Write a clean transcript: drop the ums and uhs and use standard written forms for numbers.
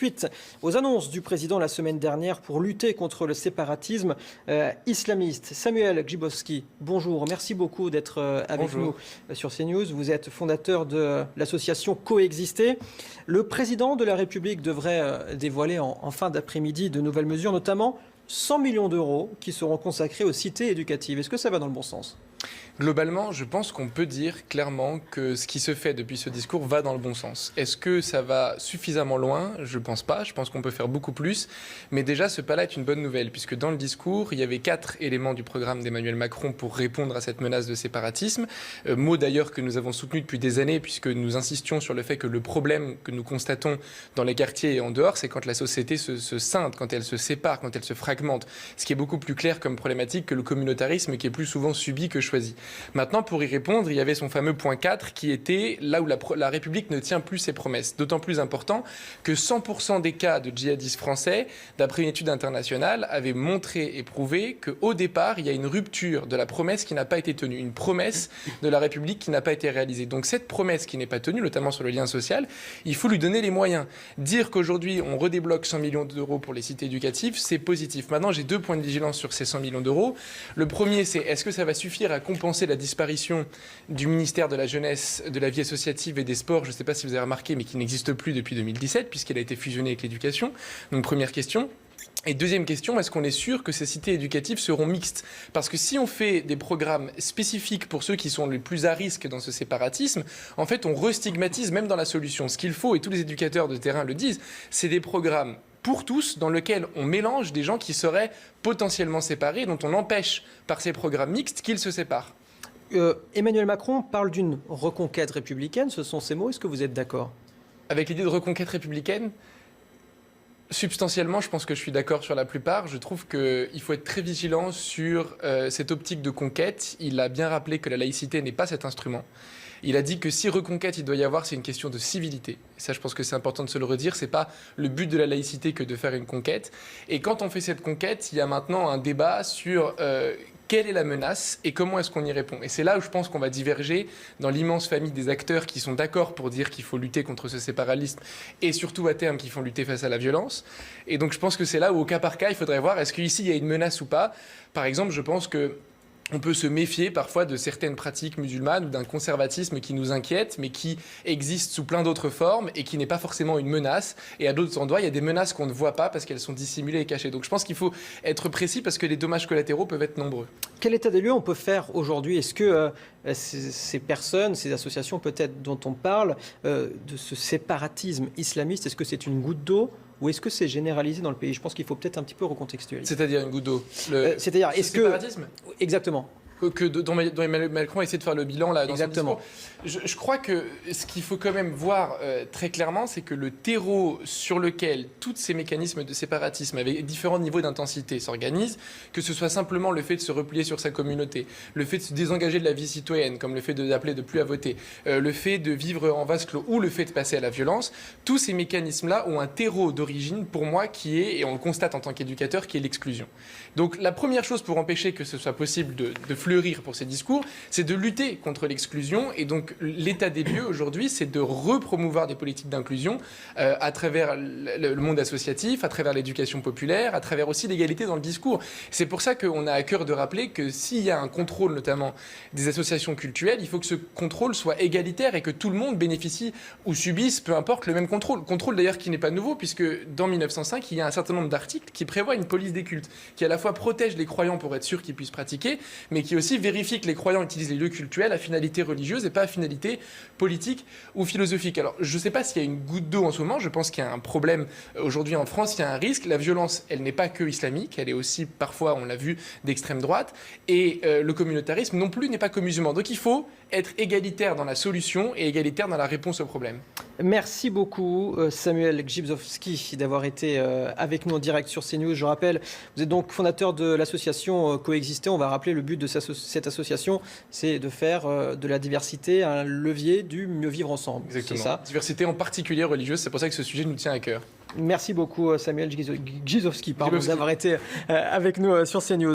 Suite aux annonces du président la semaine dernière pour lutter contre le séparatisme islamiste. Samuel Grzybowski, bonjour, merci beaucoup d'être avec nous sur CNews. Vous êtes fondateur de l'association Coexister. Le président de la République devrait dévoiler en fin d'après-midi de nouvelles mesures, notamment 100 millions d'euros qui seront consacrés aux cités éducatives. Est-ce que ça va dans le bon sens ? Globalement, je pense qu'on peut dire clairement que ce qui se fait depuis ce discours va dans le bon sens. Est-ce que ça va suffisamment loin ? Je ne pense pas. Je pense qu'on peut faire beaucoup plus. Mais déjà, ce pas-là est une bonne nouvelle, puisque dans le discours, il y avait 4 éléments du programme d'Emmanuel Macron pour répondre à cette menace de séparatisme. Mot d'ailleurs que nous avons soutenu depuis des années, puisque nous insistions sur le fait que le problème que nous constatons dans les quartiers et en dehors, c'est quand la société se scinde, quand elle se sépare, quand elle se fragmente. Ce qui est beaucoup plus clair comme problématique que le communautarisme qui est plus souvent subi que choisi. Maintenant, pour y répondre, il y avait son fameux point 4 qui était là où la République ne tient plus ses promesses. D'autant plus important que 100% des cas de djihadistes français, d'après une étude internationale, avaient montré et prouvé qu'au départ, il y a une rupture de la promesse qui n'a pas été tenue, une promesse de la République qui n'a pas été réalisée. Donc cette promesse qui n'est pas tenue, notamment sur le lien social, il faut lui donner les moyens. Dire qu'aujourd'hui, on redébloque 100 millions d'euros pour les cités éducatives, c'est positif. Maintenant, j'ai 2 points de vigilance sur ces 100 millions d'euros. Le premier, c'est est-ce que ça va suffire à compenser la disparition du ministère de la Jeunesse, de la Vie associative et des Sports, je ne sais pas si vous avez remarqué, mais qui n'existe plus depuis 2017, puisqu'elle a été fusionnée avec l'éducation. Donc première question. Et deuxième question, est-ce qu'on est sûr que ces cités éducatives seront mixtes ? Parce que si on fait des programmes spécifiques pour ceux qui sont les plus à risque dans ce séparatisme, en fait, on restigmatise même dans la solution. Ce qu'il faut, et tous les éducateurs de terrain le disent, c'est des programmes pour tous, dans lesquels on mélange des gens qui seraient potentiellement séparés, dont on empêche par ces programmes mixtes qu'ils se séparent. Emmanuel Macron parle d'une reconquête républicaine, ce sont ces mots, est-ce que vous êtes d'accord ? Avec l'idée de reconquête républicaine ? Substantiellement, je pense que je suis d'accord sur la plupart. Je trouve qu'il faut être très vigilant sur cette optique de conquête. Il a bien rappelé que la laïcité n'est pas cet instrument. Il a dit que si reconquête il doit y avoir, c'est une question de civilité. Et ça, je pense que c'est important de se le redire. C'est pas le but de la laïcité que de faire une conquête. Et quand on fait cette conquête, il y a maintenant un débat sur quelle est la menace et comment est-ce qu'on y répond. Et c'est là où je pense qu'on va diverger dans l'immense famille des acteurs qui sont d'accord pour dire qu'il faut lutter contre ce séparatisme et surtout à terme qu'il faut lutter face à la violence. Et donc je pense que c'est là où au cas par cas, il faudrait voir est-ce qu'ici il y a une menace ou pas. Par exemple, je pense que on peut se méfier parfois de certaines pratiques musulmanes ou d'un conservatisme qui nous inquiète, mais qui existe sous plein d'autres formes et qui n'est pas forcément une menace. Et à d'autres endroits, il y a des menaces qu'on ne voit pas parce qu'elles sont dissimulées et cachées. Donc je pense qu'il faut être précis parce que les dommages collatéraux peuvent être nombreux. Quel état des lieux on peut faire aujourd'hui ? Est-ce que ces personnes, ces associations peut-être dont on parle, de ce séparatisme islamiste, est-ce que c'est une goutte d'eau ? Ou est-ce que c'est généralisé dans le pays ? Je pense qu'il faut peut-être un petit peu recontextualiser. C'est-à-dire une goutte d'eau. C'est-à-dire, est-ce que... séparatisme ? Exactement. Dont Emmanuel Macron a essayé de faire le bilan là, dans Exactement. son discours. Je crois que ce qu'il faut quand même voir très clairement, c'est que le terreau sur lequel tous ces mécanismes de séparatisme avec différents niveaux d'intensité s'organisent, que ce soit simplement le fait de se replier sur sa communauté, le fait de se désengager de la vie citoyenne, comme le fait d'appeler de plus à voter, le fait de vivre en vase clos ou le fait de passer à la violence, tous ces mécanismes-là ont un terreau d'origine pour moi qui est, et on le constate en tant qu'éducateur, qui est l'exclusion. Donc la première chose pour empêcher que ce soit possible de fleurir pour ces discours, c'est de lutter contre l'exclusion. Et donc l'état des lieux aujourd'hui, c'est de repromouvoir des politiques d'inclusion à travers le monde associatif, à travers l'éducation populaire, à travers aussi l'égalité dans le discours. C'est pour ça qu'on a à cœur de rappeler que s'il y a un contrôle notamment des associations cultuelles, il faut que ce contrôle soit égalitaire et que tout le monde bénéficie ou subisse, peu importe, le même contrôle. Contrôle d'ailleurs qui n'est pas nouveau puisque dans 1905, il y a un certain nombre d'articles qui prévoient une police des cultes, qui à la fois protège les croyants pour être sûr qu'ils puissent pratiquer, mais qui aussi vérifie que les croyants utilisent les lieux cultuels à finalité religieuse et pas à finalité politique ou philosophique. Alors, je ne sais pas s'il y a une goutte d'eau en ce moment. Je pense qu'il y a un problème aujourd'hui en France. Il y a un risque. La violence, elle n'est pas que islamique. Elle est aussi, parfois, on l'a vu, d'extrême droite. Et le communautarisme non plus n'est pas que musulman. Donc, il faut être égalitaire dans la solution et égalitaire dans la réponse au problème. Merci beaucoup Samuel Grzybowski d'avoir été avec nous en direct sur CNews. Je rappelle, vous êtes donc fondateur de l'association Coexister. On va rappeler le but de cette association, c'est de faire de la diversité un levier du mieux vivre ensemble. Exactement. C'est ça ? Diversité en particulier religieuse, c'est pour ça que ce sujet nous tient à cœur. Merci beaucoup Samuel Grzybowski d'avoir été avec nous sur CNews.